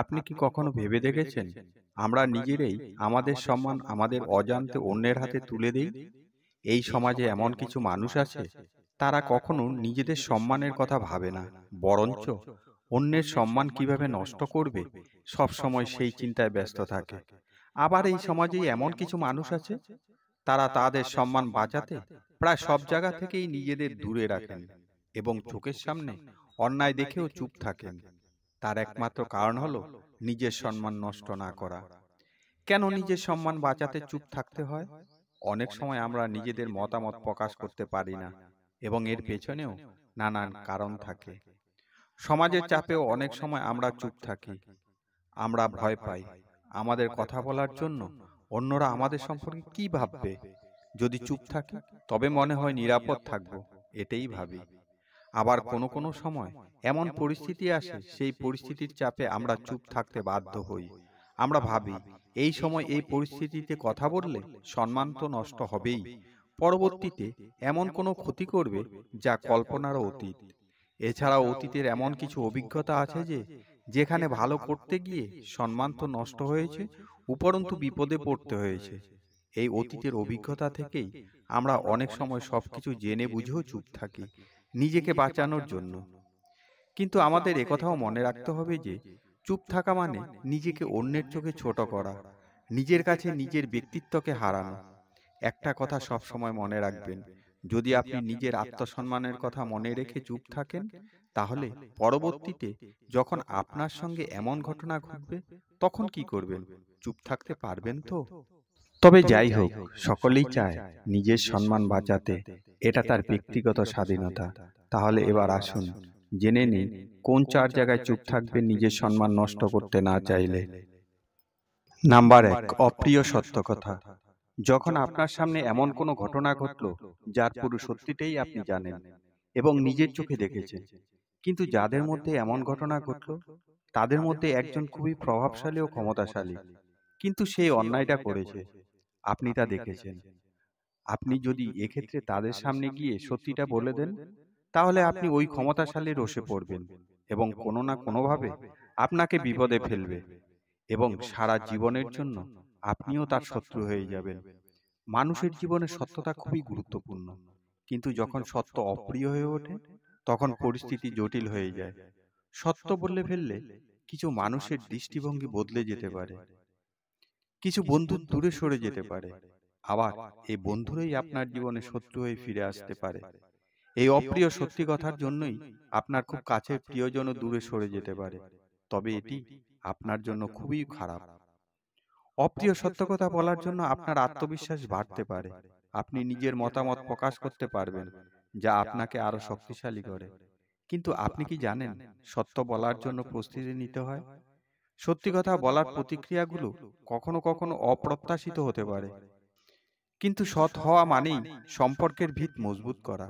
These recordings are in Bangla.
আপনি কি কখনো ভেবে দেখেছেন, আমরা নিজেরাই আমাদের সম্মান আমাদের অজান্তে অন্যের হাতে তুলে দেই? এই সমাজে এমন কিছু মানুষ আছে, তারা কখনো নিজেদের সম্মানের কথা ভাবে না, বরঞ্চ অন্যের সম্মান কিভাবে নষ্ট করবে সব সময় সেই চিন্তায় ব্যস্ত থাকে। আবার এই সমাজেই এমন কিছু মানুষ আছে, তারা তাদের সম্মান বাঁচাতে প্রায় সব জায়গা থেকেই নিজেদের দূরে রাখেন এবং চোখের সামনে অন্যায় দেখেও চুপ থাকেন। তার একমাত্র কারণ হলো নিজের সম্মান নষ্ট না করা। কেন নিজের সম্মান বাঁচাতে চুপ থাকতে হয়? অনেক সময় আমরা নিজেদের মতামত প্রকাশ করতে পারি না, এবং এর পেছনেও নানান কারণ থাকে। সমাজের চাপেও অনেক সময় আমরা চুপ থাকি। আমরা ভয় পাই আমাদের কথা বলার জন্য অন্যরা আমাদের সম্পর্কে কি ভাববে। যদি চুপ থাকি তবে মনে হয় নিরাপদ থাকবো, এটাই ভাবি। আবার কোনো কোনো সময় এমন পরিস্থিতি আসে, সেই পরিস্থিতির চাপে আমরা চুপ থাকতে বাধ্য হই। আমরা ভাবি এই সময় এই পরিস্থিতিতে কথা বললে সম্মান তো নষ্ট হবেই, পরবর্তীতে এমন কোনো ক্ষতি করবে যা কল্পনারও অতীত। এছাড়াও অতীতের এমন কিছু অভিজ্ঞতা আছে যে, যেখানে ভালো করতে গিয়ে সম্মান তো নষ্ট হয়েছে, উপরন্তু বিপদে পড়তে হয়েছে। এই অতীতের অভিজ্ঞতা থেকেই আমরা অনেক সময় সবকিছু জেনে বুঝেও চুপ থাকি, নিজেকে বাঁচানোর জন্য। কিন্তু আমাদের একথাও মনে রাখতে হবে যে, চুপ থাকা মানে নিজেকে অন্যের চোখে ছোট করা, নিজের কাছে নিজের ব্যক্তিত্বকে হারানো। একটা কথা সব সময় মনে রাখবেন, যদি আপনি নিজের আত্মসম্মানের কথা মনে রেখে চুপ থাকেন, তাহলে পরবর্তীতে যখন আপনার সঙ্গে এমন ঘটনা ঘটবে, তখন কি করবেন? চুপ থাকতে পারবেন তো? তবে যাই হোক, সকলেই চায় নিজের সম্মান বাঁচাতে, এটা তার ব্যক্তিগত স্বাধীনতা। তাহলে এবার আসুন জেনে নিন কোন 4 জায়গায় চুপ থাকবেন নিজের সম্মান নষ্ট করতে না চাইলে। নাম্বার 1, অপ্রিয় সত্য কথা। যখন আপনার সামনে এমন কোনো ঘটনা ঘটল যার পুরো সত্যিটাই আপনি জানেন এবং নিজের চোখে দেখেছেন, কিন্তু যাদের মধ্যে এমন ঘটনা ঘটল তাদের মধ্যে একজন খুবই প্রভাবশালী ও ক্ষমতাশালী, কিন্তু সেই অন্যায়টা করেছে, আপনি তা দেখেছেন। আপনি যদি এক্ষেত্রে তাদের সামনে গিয়ে সত্যিটা বলে দেন, তাহলে আপনি ওই ক্ষমতাশালীর রোষে পড়বেন এবং কোনো না কোনোভাবে আপনাকে বিপদে ফেলবে, এবং সারা জীবনের জন্য আপনিও তার শত্রু হয়ে যাবেন। মানুষের জীবনে সত্যতা খুবই গুরুত্বপূর্ণ, কিন্তু যখন সত্য অপ্রিয় হয়ে ওঠে, তখন পরিস্থিতি জটিল হয়ে যায়। সত্য বলে ফেললে কিছু মানুষের দৃষ্টিভঙ্গি বদলে যেতে পারে, কিছু বন্ধু দূরে সরে যেতে পারে, আবার এই বন্ধুরাই আপনার জীবনে শত্রু হয়ে ফিরে আসতে পারে। এই অপ্রিয় সত্যি কথার জন্যই আপনার খুব কাছের প্রিয়জনও দূরে সরে যেতে পারে, তবে এটি আপনার জন্য খুবই খারাপ। অপ্রিয় সত্য কথা বলার জন্য আপনার আত্মবিশ্বাস বাড়তে পারে, আপনি নিজের মতামত প্রকাশ করতে পারবেন, যা আপনাকে আরো শক্তিশালী করে। কিন্তু আপনি কি জানেন, সত্য বলার জন্য প্রস্তুতি নিতে হয়। সত্যি কথা বলার প্রতিক্রিয়াগুলো কখনো কখনো অপ্রত্যাশিত হতে পারে, কিন্তু সৎ হওয়া মানেই সম্পর্কের ভিত মজবুত করা।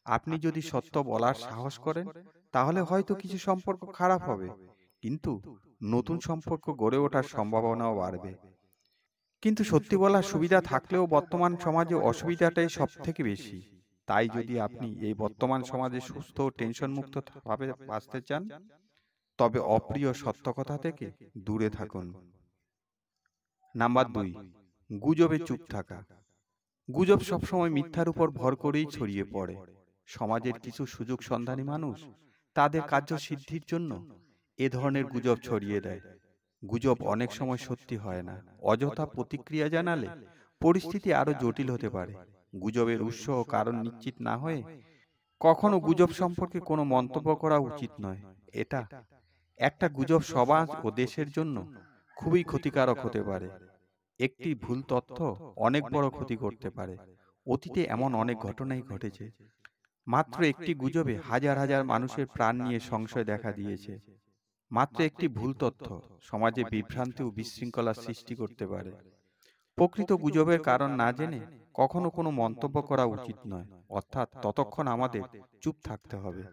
আপনি যদি সত্য বলার সাহস করেন, তাহলে হয়তো কিছু সম্পর্ক খারাপ হবে, কিন্তু নতুন সম্পর্ক গড়ে ওঠার সম্ভাবনাও বাড়বে। কিন্তু সত্যি বলার সুবিধা থাকলেও বর্তমান সমাজে অসুবিধাটাই সব থেকে বেশি। তাই যদি আপনি এই বর্তমান সমাজে সুস্থ ও টেনশন মুক্ত ভাবে বাঁচতে চান, তবে অপ্রিয় সত্য কথা থেকে দূরে থাকুন। নাম্বার 2, গুজবে চুপ থাকা। গুজব সবসময় মিথ্যার উপর ভর করেই ছড়িয়ে পড়ে। সমাজের কিছু সুযোগ সন্ধানী মানুষ তাদের কার্যসিদ্ধির জন্য এ ধরনের গুজব ছড়িয়ে দেয়। গুজব অনেক সময় সত্যি হয় না, অযথা প্রতিক্রিয়া জানালে পরিস্থিতি আরো জটিল হতে পারে। গুজবের উৎস ও কারণ নিশ্চিত না হয়ে কখনো গুজব সম্পর্কে কোনো মন্তব্য করা উচিত নয়। এটা একটা গুজব সমাজ ও দেশের জন্য খুবই ক্ষতিকারক হতে পারে। একটি ভুল তথ্য অনেক বড় ক্ষতি করতে পারে। অতীতে এমন অনেক ঘটনাই ঘটেছে। মাত্র একটি গুজবে হাজার হাজার মানুষের প্রাণ নিয়ে সংশয় দেখা দিয়েছে। মাত্র একটি ভুল তথ্য সমাজে বিভ্রান্তি ও বিশৃঙ্খলার সৃষ্টি করতে পারে। প্রকৃত গুজবের কারণ না জেনে কখনো কোনো মন্তব্য করা উচিত নয়, অর্থাৎ ততক্ষণ আমাদের চুপ থাকতে হবে।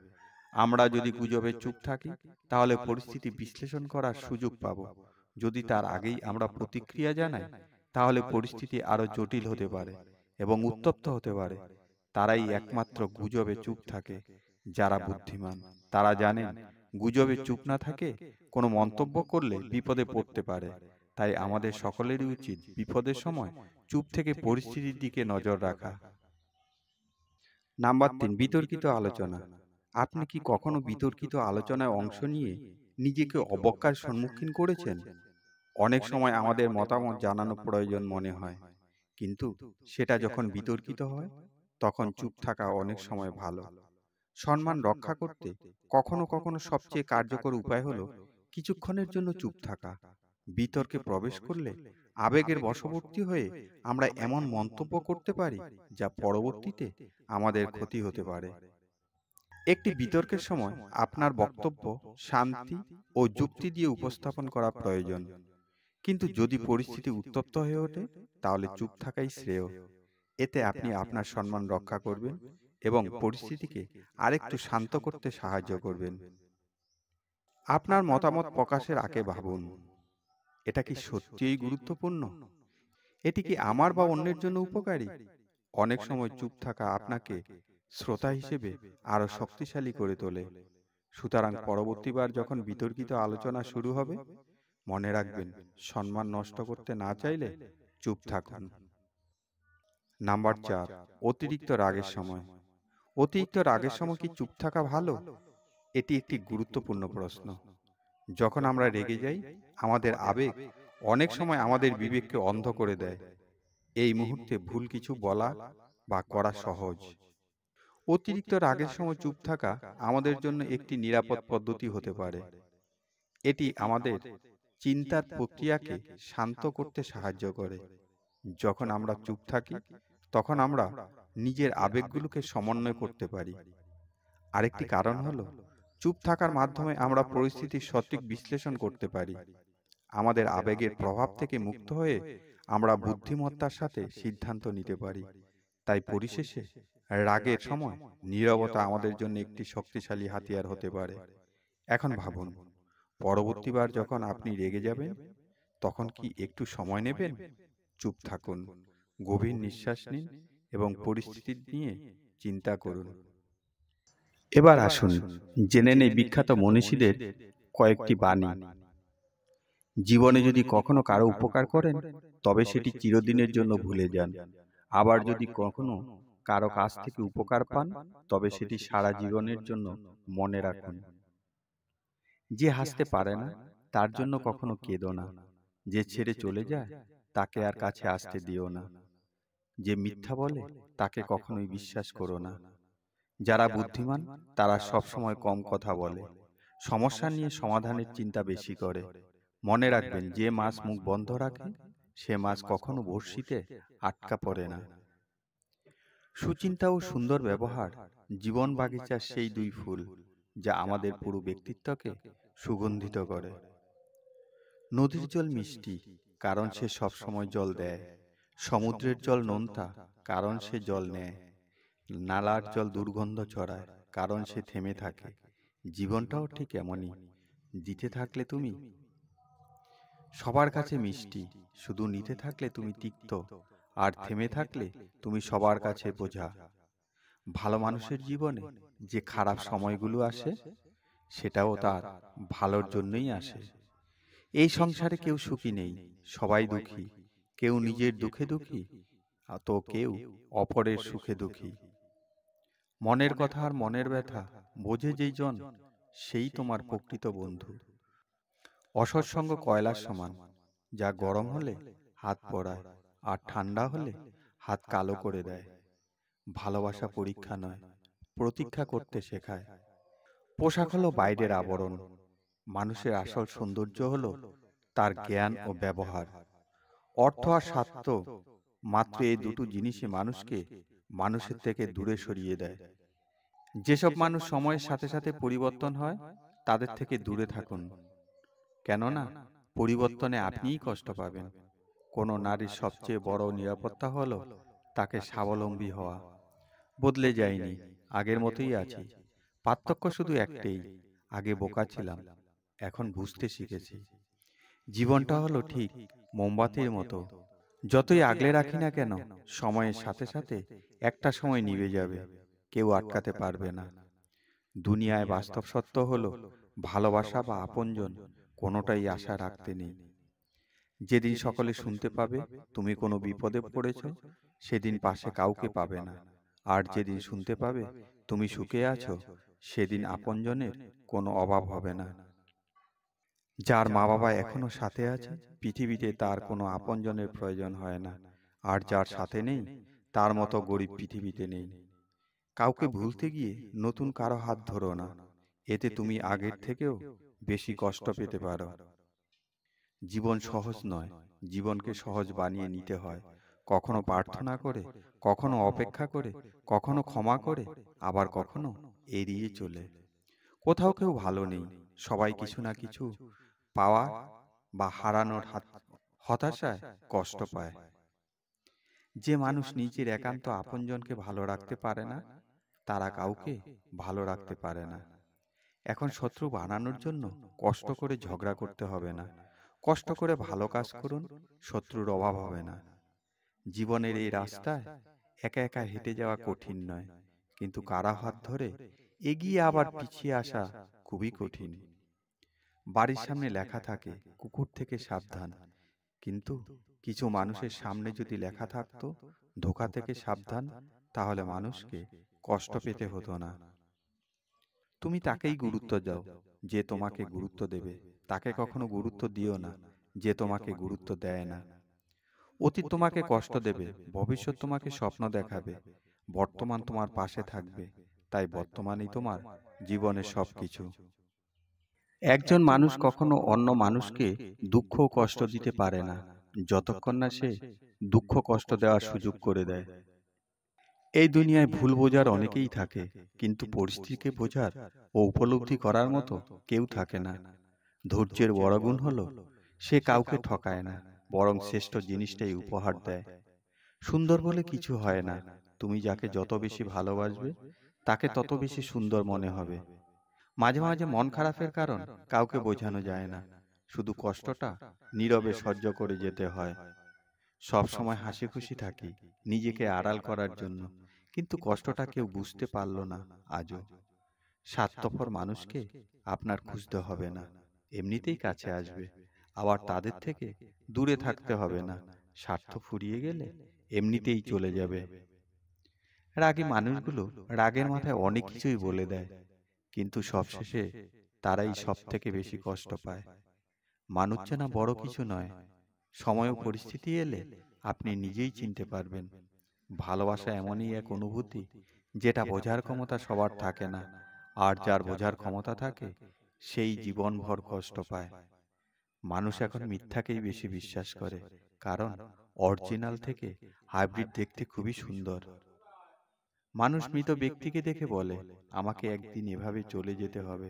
আমরা যদি গুজবে চুপ থাকি, তাহলে পরিস্থিতি বিশ্লেষণ করার সুযোগ পাব। যদি তার আগেই আমরা প্রতিক্রিয়া জানাই, তাহলে পরিস্থিতি আরো জটিল হতে পারে এবং উত্তপ্ত হতে পারে। তারাই একমাত্র গুজবে চুপ থাকে যারা বুদ্ধিমান। তারা জানেন গুজবে চুপ না থাকে কোনো মন্তব্য করলে বিপদে পড়তে পারে। তাই আমাদের সকলেরই উচিত বিপদের সময় চুপ থেকে পরিস্থিতির দিকে নজর রাখা। নাম্বার 3, বিতর্কিত আলোচনা। আপনি কি কখনো বিতর্কিত আলোচনায় অংশ নিয়ে নিজেকে অবজ্ঞার সম্মুখীন করেছেন? অনেক সময় আমাদের মতামত জানানো প্রয়োজন মনে হয়, কিন্তু সেটা যখন বিতর্কিত হয় তখন চুপ থাকা অনেক সময় ভালো। সম্মান রক্ষা করতে কখনো কখনো সবচেয়ে কার্যকর উপায় হলো কিছুক্ষণের জন্য চুপ থাকা। বিতর্কে প্রবেশ করলে আবেগের বশবর্তী হয়ে আমরা এমন মন্তব্য করতে পারি যা পরবর্তীতে আমাদের ক্ষতি হতে পারে। একটি বিতর্কের সময় আপনার বক্তব্য শান্তি ও যুক্তি দিয়ে উপস্থাপন করা প্রয়োজন, কিন্তু যদি পরিস্থিতি উত্তপ্ত হয়ে ওঠে তাহলে চুপ থাকাই শ্রেয়। এতে আপনি আপনার সম্মান রক্ষা করবেন এবং পরিস্থিতিকে আরেকটু শান্ত করতে সাহায্য করবেন। আপনার মতামত প্রকাশের আগে ভাবুন, এটা কি সত্যিই গুরুত্বপূর্ণ? এটি কি আমার বা অন্যের জন্য উপকারী? অনেক সময় চুপ থাকা আপনাকে শ্রোতা হিসেবে আরো শক্তিশালী করে তোলে। সুতরাং পরবর্তীবার যখন বিতর্কিত আলোচনা শুরু হবে, মনে রাখবেন, সম্মান নষ্ট করতে না চাইলে চুপ থাকুন। নাম্বার 4, অতিরিক্ত রাগের সময়। অতিরিক্ত রাগের সময় কি চুপ থাকা ভালো? এটি একটি গুরুত্বপূর্ণ প্রশ্ন। যখন আমরা রেগে যাই, আমাদের আবেগ অনেক সময় আমাদের বিবেককে অন্ধ করে দেয়। এই মুহূর্তে ভুল কিছু বলা বা করা সহজ। অতিরিক্ত রাগের সময় চুপ থাকা আমাদের জন্য একটি নিরাপদ পদ্ধতি হতে পারে। এটি আমাদের চিন্তার প্রক্রিয়াকে শান্ত করতে সাহায্য করে। যখন আমরা চুপ থাকি তখন আমরা নিজের আবেগগুলোকে সমন্বয় করতে পারি। আরেকটি কারণ হলো, চুপ থাকার মাধ্যমে আমরা পরিস্থিতির সঠিক বিশ্লেষণ করতে পারি। আমাদের আবেগের প্রভাব থেকে মুক্ত হয়ে আমরা বুদ্ধিমত্তার সাথে সিদ্ধান্ত নিতে পারি। তাই পরিশেষে রাগের সময় নীরবতা আমাদের জন্য একটি শক্তিশালী হাতিয়ার হতে পারে। এখন ভাবুন, পরবর্তীবার যখন আপনি রেগে যাবেন তখন কি একটু সময় নেবেন? চুপ থাকুন, গভীর নিঃশ্বাস নিন এবং পরিস্থিতি নিয়ে চিন্তা করুন। এবার আসুন জেনে নেই বিখ্যাত মনীষীদের কয়েকটি বাণী। জীবনে যদি কখনো কারো উপকার করেন তবে সেটি চিরদিনের জন্য ভুলে যান। আবার যদি কখনো কারো কাছ থেকে উপকার পান তবে সেটি সারা জীবনের জন্য মনে রাখুন। যে হাসতে পারে না তার জন্য কখনো কেঁদো না। যে ছেড়ে চলে যায় তাকে আর কাছে আসতে দিও না। যে মিথ্যা বলে তাকে কখনোই বিশ্বাস করো না। যারা বুদ্ধিমান তারা সবসময় কম কথা বলে, সমস্যা নিয়ে সমাধানের চিন্তা বেশি করে। মনে রাখবেন, যে মাছ মুখ বন্ধ রাখে সে মাছ কখনো বড়শিতে আটকা পড়ে না। সুচিন্তা ও সুন্দর ব্যবহার জীবন বাগিচার সেই দুই ফুল যা আমাদের পুরো ব্যক্তিত্বকে সুগন্ধিত করে। নদীর জল মিষ্টি কারণ সে সবসময় জল দেয়। সমুদ্রের জল নোনতা কারণ সে জল নেয়। নালার জল দুর্গন্ধ ছড়ায় কারণ সে থেমে থাকে। জীবনটাও ঠিক এমনই, দিতে থাকলে তুমি সবার কাছে মিষ্টি, শুধু নিতে থাকলে তুমি তিক্ত, আর থেমে থাকলে তুমি সবার কাছে বোঝা। ভালো মানুষের জীবনে যে খারাপ সময়গুলো আসে সেটাও তার ভালোর জন্যই আসে। এই সংসারে কেউ সুখী নেই, সবাই দুঃখী। কেউ নিজের দুঃখে দুঃখী তো কেউ অপরের সুখে দুঃখী। মনের কথা আর মনের ব্যথা বোঝে যেই জন, সেই তোমার প্রকৃত বন্ধু। অসৎসঙ্গ কয়লার সমান, যা গরম হলে হাত পোড়ায় আর ঠান্ডা হলে হাত কালো করে দেয়। ভালোবাসা পরীক্ষা নয়, প্রতীক্ষা করতে শেখায়। পোশাক হলো বাইরের আবরণ, মানুষের আসল সৌন্দর্য হলো তার জ্ঞান ও ব্যবহার। অর্থ আর স্বার্থ, মাত্র এই দুটো জিনিসই মানুষকে মানুষের থেকে দূরে সরিয়ে দেয়। যেসব মানুষ সময়ের সাথে সাথে পরিবর্তন হয় তাদের থেকে দূরে থাকুন, কেননা পরিবর্তনে আপনিই কষ্ট পাবেন। কোনো নারীর সবচেয়ে বড় নিরাপত্তা হলো তাকে স্বাবলম্বী হওয়া। বদলে যায়নি, আগের মতোই আছি। পার্থক্য শুধু একটাই, আগে বোকা ছিলাম, এখন বুঝতে শিখেছি। জীবনটা হলো ঠিক মোমবাতির মতো, যতই আগলে রাখি না কেন সময়ের সাথে সাথে একটা সময় নিভে যাবে, কেউ আটকাতে পারবে না। দুনিয়ায় বাস্তব সত্য হলো, ভালোবাসা বা আপনজন কোনোটাই আশা রাখতে নেই। যেদিন সকলে শুনতে পাবে তুমি কোনো বিপদে পড়েছ, সেদিন পাশে কাউকে পাবে না। আর যেদিন শুনতে পাবে তুমি সুখে আছো, সেদিন আপনজনের কোনো অভাব হবে না। যার মা বাবা এখনো সাথে আছে, পৃথিবীতে তার কোনো আপনজনের প্রয়োজন হয় না। আর যার সাথে নেই, তার মতো গরিব পৃথিবীতে নেই। কাউকে ভুলতে গিয়ে নতুন কারো হাত ধরো না, এতে তুমি আগের থেকেও বেশি কষ্ট পেতে পারো। জীবন সহজ নয়, জীবনকে সহজ বানিয়ে নিতে হয়। কখনো প্রার্থনা করে, কখনো অপেক্ষা করে, কখনো ক্ষমা করে, আবার কখনো এড়িয়ে চলে। কোথাও কেউ ভালো নেই, সবাই কিছু না কিছু পাওয়া বা হারানোর হতাশায় কষ্ট পায়। যে মানুষ নিজের একান্ত আপনজনকে ভালো রাখতে পারে না, তারা কাউকে ভালো রাখতে পারে না। এখন শত্রু বানানোর জন্য কষ্ট করে ঝগড়া করতে হবে না, কষ্ট করে ভালো কাজ করুন, শত্রুর অভাব হবে না। জীবনের এই রাস্তায় একা একা হেঁটে যাওয়া কঠিন নয়, কিন্তু কারো হাত ধরে এগিয়ে আবার পিছিয়ে আসা খুবই কঠিন। বাড়ির সামনে লেখা থাকে কুকুর থেকে সাবধান, কিন্তু কিছু মানুষের সামনে যদি লেখা থাকতো ধোঁকা থেকে সাবধান, তাহলে মানুষকে কষ্ট পেতে হতো না। তুমি তাকেই গুরুত্ব দাও যে তোমাকে গুরুত্ব দেবে, তাকে কখনো গুরুত্ব দিও না যে তোমাকে গুরুত্ব দেয় না। অতীত তোমাকে কষ্ট দেবে, ভবিষ্যৎ তোমাকে স্বপ্ন দেখাবে, বর্তমান তোমার পাশে থাকবে। তাই বর্তমানেই তোমার জীবনের সবকিছু। একজন মানুষ কখনো অন্য মানুষকে দুঃখ ও কষ্ট দিতে পারে না, যতক্ষণ না সে দুঃখ কষ্ট দেওয়ার সুযোগ করে দেয়। এই দুনিয়ায় ভুল বোঝার অনেকেই থাকে, কিন্তু পরিস্থিতিকে বোঝার ও উপলব্ধি করার মতো কেউ থাকে না। ধৈর্যের বড় গুণ হলো সে কাউকে ঠকায় না, বরং শ্রেষ্ঠ জিনিসটাই উপহার দেয়। সুন্দর বলে কিছু হয় না, তুমি যাকে যত বেশি ভালোবাসবে তাকে তত বেশি সুন্দর মনে হবে। মাঝে মাঝে মন খারাপের কারণ কাউকে বোঝানো যায় না, শুধু কষ্টটা নীরবে সহ্য করে যেতে হয়। সব সময় হাসি খুশি থাকি নিজেকে আড়াল করার জন্য, কিন্তু কষ্টটা কেউ বুঝতে পারল না আজও। স্বার্থপর মানুষকে আপনার খুঁজতে হবে না, এমনিতেই কাছে আসবে। আবার তাদের থেকে দূরে থাকতে হবে না, স্বার্থ ফুরিয়ে গেলে এমনিতেই চলে যাবে। রাগী মানুষগুলো রাগের মাথায় অনেক কিছুই বলে দেয়, কিন্তু সবশেষে তারাই সব থেকে বেশি কষ্ট পায়। মানুষ চেনা বড় কিছু নয়, সময় ও পরিস্থিতি এলে আপনি নিজেই চিনতে পারবেন। ভালোবাসা এমনই এক অনুভূতি যেটা বোঝার ক্ষমতা সবার থাকে না, আর যার বোঝার ক্ষমতা থাকে সেই জীবনভর কষ্ট পায়। মানুষ এখন মিথ্যাকেই বেশি বিশ্বাস করে, কারণ অরিজিনাল থেকে হাইব্রিড দেখতে খুবই সুন্দর। মানুষ মৃত ব্যক্তিকে দেখে বলে আমাকে একদিন এভাবে চলে যেতে হবে,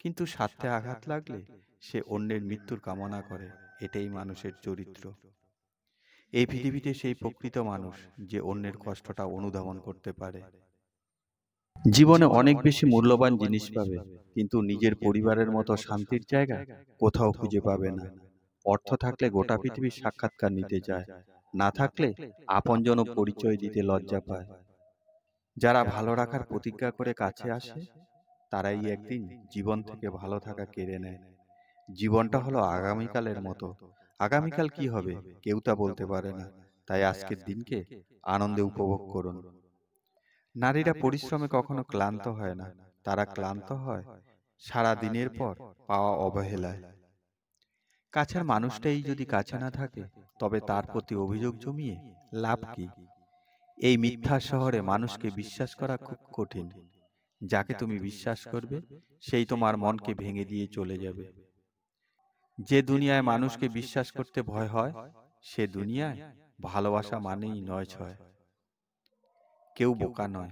কিন্তু স্বার্থে আঘাত লাগলে সে অন্যের মৃত্যুর কামনা করে। এটাই মানুষের চরিত্র। এই পৃথিবীতে সেই প্রকৃত মানুষ যে অন্যের কষ্টটা অনুধাবন করতে পারে। জীবনে অনেক বেশি মূল্যবান জিনিস পাবে, কিন্তু নিজের পরিবারের মতো শান্তির জায়গা কোথাও খুঁজে পাবে না। অর্থ থাকলে গোটা পৃথিবীর সাক্ষাৎকার নিতে চায়, না থাকলে আপনজন পরিচয় দিতে লজ্জা পায়। যারা ভালো রাখার প্রতিজ্ঞা করে কাছে আসে, তারাই একদিন জীবন থেকে ভালো থাকা কেড়ে নেয়। জীবনটা হলো আগামীকালের মতো, আগামীকাল কি হবে কেউ তা বলতে পারে না। তাই আজকের দিনকে আনন্দে উপভোগ করুন। নারীরা পরিশ্রমে কখনো ক্লান্ত হয় না, তারা ক্লান্ত হয় সারা দিনের পর পাওয়া অবহেলায়। কাছের মানুষটাই যদি কাছে না থাকে, তবে তার প্রতি অভিযোগ জমিয়ে লাভ কি? এই মিথ্যা শহরে মানুষকে বিশ্বাস করা খুব কঠিন। যাকে তুমি বিশ্বাস করবে সেই তোমার মনকে ভেঙে দিয়ে চলে যাবে। যে দুনিয়ায় মানুষকে বিশ্বাস করতে ভয় হয়, সে দুনিয়ায় ভালোবাসা মানেই নয় ছয়। কেউ বোকা নয়,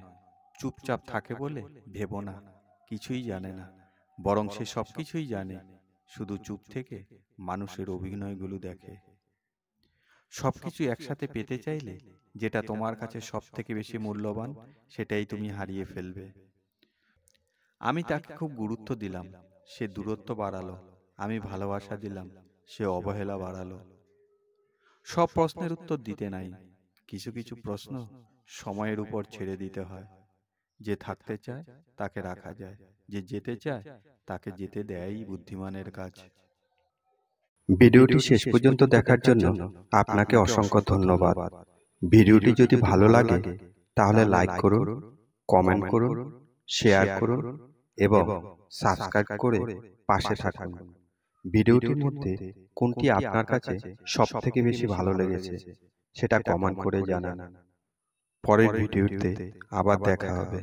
চুপচাপ থাকে বলে ভেবো না কিছুই জানে না, বরং সে সবকিছুই জানে, শুধু চুপ থেকে মানুষের অভিনয়গুলো দেখে। সবকিছু একসাথে পেতে চাইলে যেটা তোমার কাছে সব থেকে বেশি মূল্যবান, সেটাই তুমি হারিয়ে ফেলবে। আমি তাকে খুব গুরুত্ব দিলাম, সে দূরত্ব বাড়ালো। আমি ভালোবাসা দিলাম, সে অবহেলা বাড়ালো। সব প্রশ্নের উত্তর দিতে নাই, কিছু কিছু প্রশ্ন সময়ের উপর ছেড়ে দিতে হয়। যে থাকতে চায় তাকে রাখা যায়, যে যেতে চায় তাকে যেতে দেয়ই বুদ্ধিমানের কাজ। ভিডিওটি শেষ পর্যন্ত দেখার জন্য আপনাকে অসংখ্য ধন্যবাদ। ভিডিওটি যদি ভালো লাগে তাহলে লাইক করুন, কমেন্ট করুন, শেয়ার করুন এবং সাবস্ক্রাইব করে পাশে থাকুন। ভিডিওটির মধ্যে কোনটি আপনার কাছে সবথেকে বেশি ভালো লেগেছে সেটা কমেন্ট করে জানান। পরের ভিডিওতে আবার দেখা হবে।